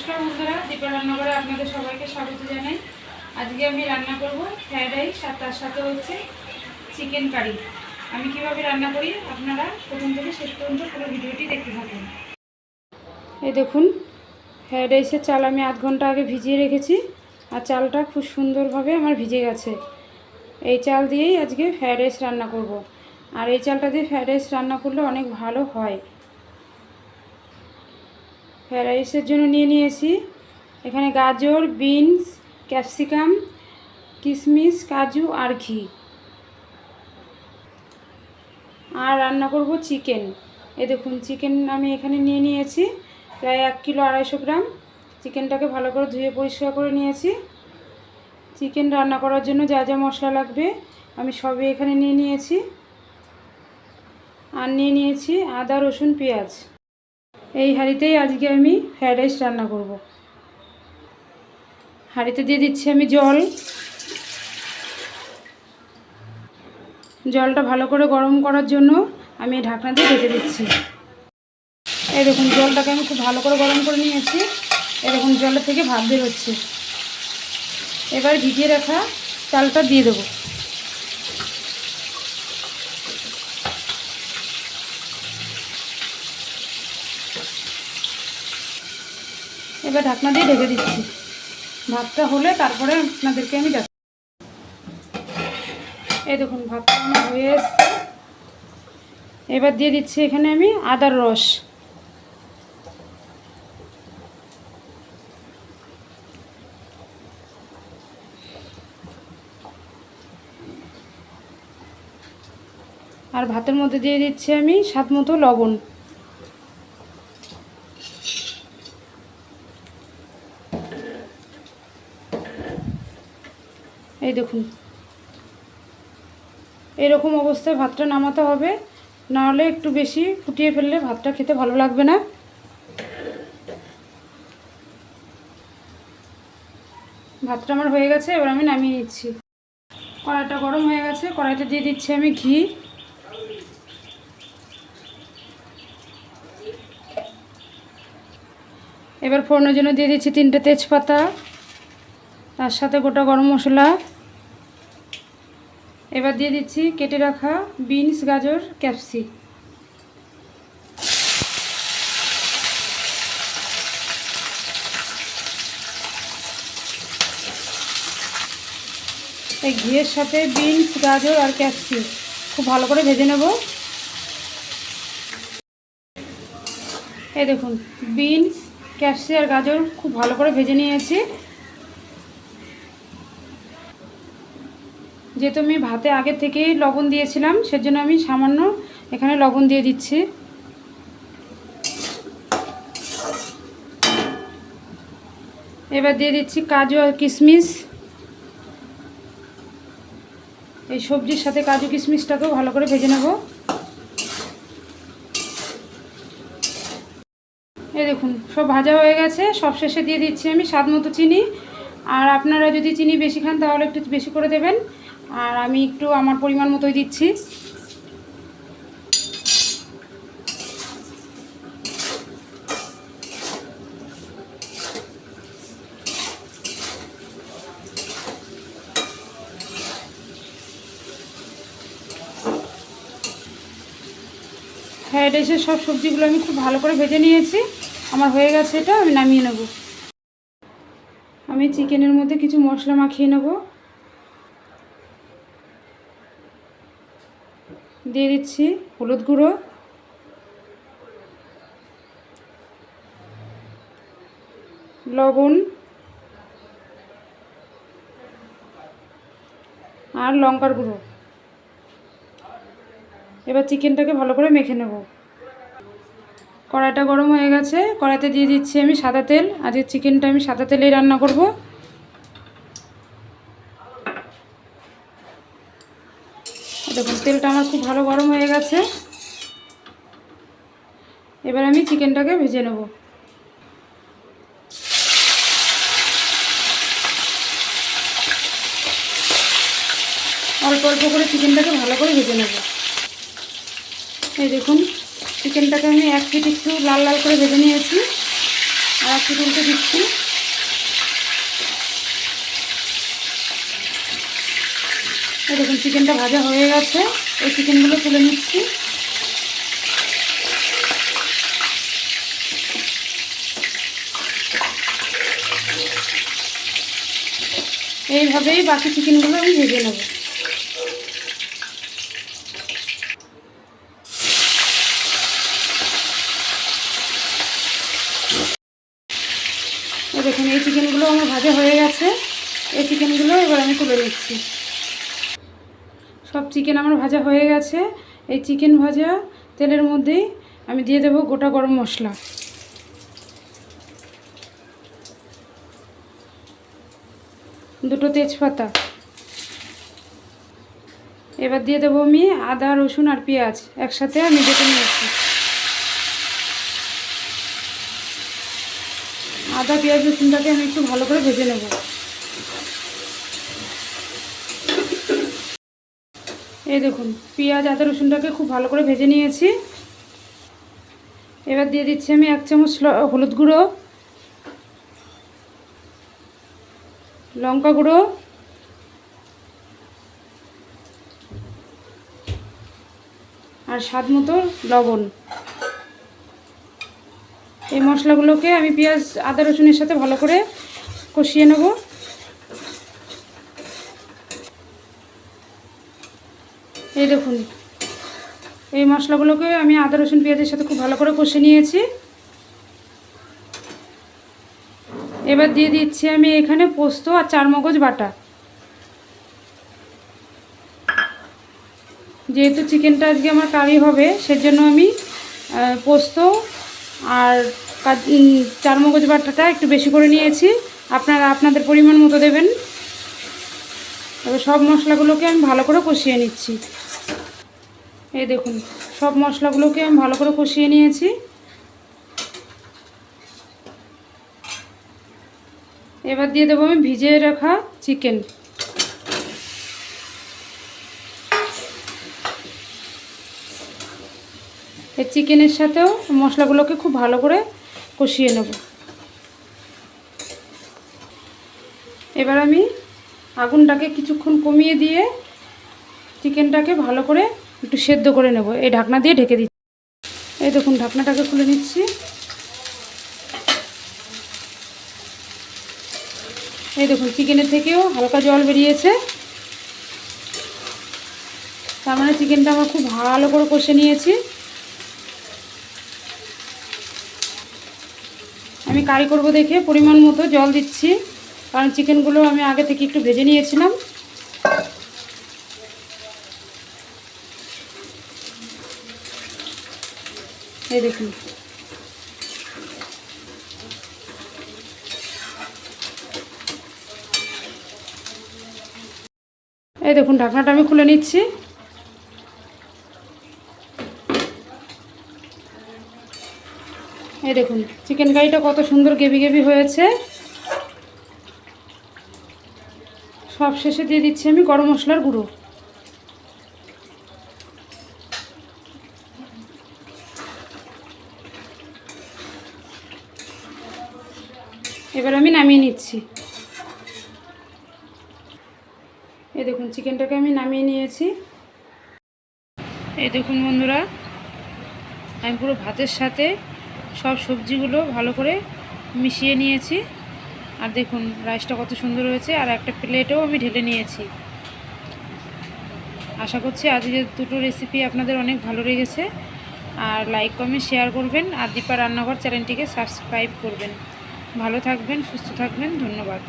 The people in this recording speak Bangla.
নমস্কার বন্ধুরা, দীপা রান্নাঘরে আপনাদের সবাইকে স্বাগত জানাই। আজকে আমি রান্না করব ফ্রাইড রাইস আর তার সাথে হচ্ছে চিকেন কারি। আমি কিভাবে রান্না করি আপনারা প্রথম থেকে শেষ পর্যন্ত পুরো ভিডিওটি দেখতে থাকুন। এই দেখুন, ফ্রাইড রাইসের চাল আমি আধ ঘন্টা আগে ভিজিয়ে রেখেছি আর চালটা খুব সুন্দরভাবে আমার ভিজে গেছে। এই চাল দিয়েই আজকে ফ্রাইড রাইস রান্না করব। আর এই চালটা দিয়ে ফ্রাইড রাইস রান্না করলে অনেক ভালো হয়। ফ্রাইড রাইসের জন্য নিয়ে নিয়েছি এখানে গাজর, বিনস, ক্যাপসিকাম, কিশমিশ, কাজু আর ঘি। আর রান্না করব চিকেন। এই দেখুন, চিকেন আমি এখানে নিয়ে নিয়েছি প্রায় 1 কিলো 250 গ্রাম। চিকেনটাকে ভালো করে ধুয়ে পরিষ্কার করে নিয়েছি। চিকেন রান্না করার জন্য যা যা মশলা লাগবে আমি সবই এখানে নিয়ে নিয়েছি। আর নিয়ে নিয়েছি আদা, রসুন, পেঁয়াজ। এই হাঁড়িতেই আজকে আমি ফ্রাইড রাইস রান্না করব। হাঁড়িতে দিয়ে দিচ্ছি আমি জল। জলটা ভালো করে গরম করার জন্য আমি ঢাকনা দিয়ে ঢেকে দিচ্ছি। এই দেখুন, জলটাকে আমি খুব ভালো করে গরম করে নিয়েছি। এই দেখুন, জলের থেকে ভাপ বের হচ্ছে। এবার ভিজিয়ে রাখা চালটা দিয়ে দেবো। এবার ঢাকনা দিয়ে ঢেকে দিচ্ছি। ভাতটা হলে তারপরে আপনাদেরকে আমি দেখাবো। এই দেখুন, ভাতটা আমার হয়ে এসছে। এবার দিয়ে দিচ্ছি এখানে আমি আদার রস। আর ভাতের মধ্যে দিয়ে দিচ্ছি আমি স্বাদ মতো লবণ। এই দেখুন, এরকম অবস্থায় ভাতটা নামাতে হবে, নাহলে একটু বেশি ফুটিয়ে ফেললে ভাতটা খেতে ভালো লাগবে না। ভাতটা আমার হয়ে গেছে, এবার আমি নামিয়ে নিচ্ছি। কড়াইটা গরম হয়ে গেছে, কড়াইতে দিয়ে দিচ্ছি আমি ঘি। এবার ফোড়নের জন্য দিয়ে দিচ্ছি 3টে তেজপাতা, তার সাথে গোটা গরম মশলা। এবার দিয়ে দিচ্ছি কেটে রাখা বিনস, গাজর, ক্যাপসি। এই ঘিয়ের সাথে বিনস, গাজর আর ক্যাপসি খুব ভালো করে ভেজে নেব। এই দেখুন, বিনস, ক্যাপসি আর গাজর খুব ভালো করে ভেজে নিয়েছি। যেহেতু আমি ভাতে আগে থেকেই লবণ দিয়েছিলাম, সেজন্য আমি সামান্য এখানে লবণ দিয়ে দিচ্ছি। এবার দিয়ে দিচ্ছি কাজু আর কিশমিশ। এই সবজির সাথে কাজু কিশমিশটাকেও ভালো করে ভেজে নেব। এই দেখুন, সব ভাজা হয়ে গেছে। সব শেষে দিয়ে দিচ্ছি আমি স্বাদ মতো চিনি। আর আপনারা যদি চিনি বেশি খান তাহলে একটু বেশি করে দেবেন, আর আমি একটু আমার পরিমাণ মতোই দিচ্ছি। ফ্রাইড রাইসের সব সবজিগুলো আমি খুব ভালো করে ভেজে নিয়েছি। আমার হয়ে গেছে, এটা আমি নামিয়ে নেব। আমি চিকেনের মধ্যে কিছু মশলা মাখিয়ে নেব। দিয়ে দিচ্ছি হলুদ গুঁড়ো, লবণ আর লঙ্কার গুঁড়ো। এবার চিকেনটাকে ভালো করে মেখে নেব। কড়াইটা গরম হয়ে গেছে, কড়াইতে দিয়ে দিচ্ছি আমি সাদা তেল। আজকে চিকেনটা আমি সাদা তেলেই রান্না করব। দেখুন, তেলটা আমার খুব ভালো গরম হয়ে গেছে। এবার আমি চিকেনটাকে ভেজে নেব। অল্প অল্প করে চিকেনটাকে ভালো করে ভেজে নেব। এই দেখুন, চিকেনটাকে আমি 1 পিঠ একটু লাল লাল করে ভেজে নিয়েছি। আর একটু তুলতে দিচ্ছি। এই দেখুন চিকেনটা ভাজা হয়ে গেছে, এই চিকেনগুলো তুলে নিচ্ছি। এইভাবেই বাকি চিকেনগুলো আমি ভেজে নেব। দেখুন এই চিকেনগুলো আমার ভাজা হয়ে গেছে, এই চিকেনগুলো এবার আমি তুলে নিচ্ছি। সব চিকেন আমার ভাজা হয়ে গেছে। এই চিকেন ভাজা তেলের মধ্যেই আমি দিয়ে দেব গোটা গরম মশলা, দুটো তেজপাতা। এবার দিয়ে দেবো আমি আদা, রসুন আর পেঁয়াজ একসাথে আমি বেটে নিয়েছি। আদা, পেঁয়াজ, রসুনটাকে আমি একটু ভালো করে ভেজে নেব। এই দেখুন পেঁয়াজ, আদা, রসুনটাকে খুব ভালো করে ভেজে নিয়েছি। এবার দিয়ে দিচ্ছি আমি 1 চামচ হলুদ গুঁড়ো, লঙ্কা গুঁড়ো, আর স্বাদ মতো লবণ। এই মশলাগুলোকে আমি পেঁয়াজ, আদা, রসুনের সাথে ভালো করে কষিয়ে নেব। এই দেখুন এই মশলাগুলোকে আমি আদা, রসুন, পেঁয়াজের সাথে খুব ভালো করে কষে নিয়েছি। এবার দিয়ে দিচ্ছি আমি এখানে পোস্ত আর চারমগজ বাটা। যেহেতু চিকেনটা আজকে আমার কারি হবে, সেজন্য আমি পোস্ত আর চারমগজ বাটাটা একটু বেশি করে নিয়েছি। আপনারা আপনাদের পরিমাণ মতো দেবেন। এবার সব মশলাগুলোকে আমি ভালো করে কষিয়ে নিচ্ছি। এই দেখুন সব মশলাগুলোকে আমি ভালো করে কষিয়ে নিয়েছি। এবার দিয়ে দেবো আমি ভিজিয়ে রাখা চিকেন। এই চিকেনের সাথেও মশলাগুলোকে খুব ভালো করে কষিয়ে নেব। এবার আমি আগুনটাকে কিছুক্ষণ কমিয়ে দিয়ে চিকেনটাকে ভালো করে একটু সেদ্ধ করে নেব। এই ঢাকনা দিয়ে ঢেকে দিচ্ছি। এই দেখুন ঢাকনাটাকে খুলে নিচ্ছি। এই দেখুন চিকেনের থেকেও হালকা জল বেরিয়েছে, তার মানে চিকেনটা আমার খুব ভালো করে কষে নিয়েছি। আমি কারি করব দেখে পরিমাণ মতো জল দিচ্ছি, কারণ চিকেনগুলো আমি আগে থেকে একটু ভেজে নিয়েছিলাম। এই দেখুন এই দেখুন ঢাকনাটা আমি খুলে নিচ্ছি। এই দেখুন চিকেন কারিটা কত সুন্দর গ্রেভি গ্রেভি হয়েছে। সব শেষে দিয়ে দিচ্ছি আমি গরম মশলার গুঁড়ো। এবার আমি নামিয়ে নিচ্ছি। এই দেখুন চিকেনটাকে আমি নামিয়ে নিয়েছি। এই দেখুন বন্ধুরা, আমি পুরো ভাতের সাথে সব সবজিগুলো ভালো করে মিশিয়ে নিয়েছি। আর দেখুন রাইসটা কত সুন্দর হয়েছে, আর একটা প্লেটেও আমি ঢেলে নিয়েছি। আশা করছি আজকের দুটো রেসিপি আপনাদের অনেক ভালো লেগেছে। আর লাইক, কমেন্ট, শেয়ার করবেন। আর দীপা রান্নাঘর চ্যানেলটিকে সাবস্ক্রাইব করবেন। ভালো থাকবেন, সুস্থ থাকবেন। ধন্যবাদ।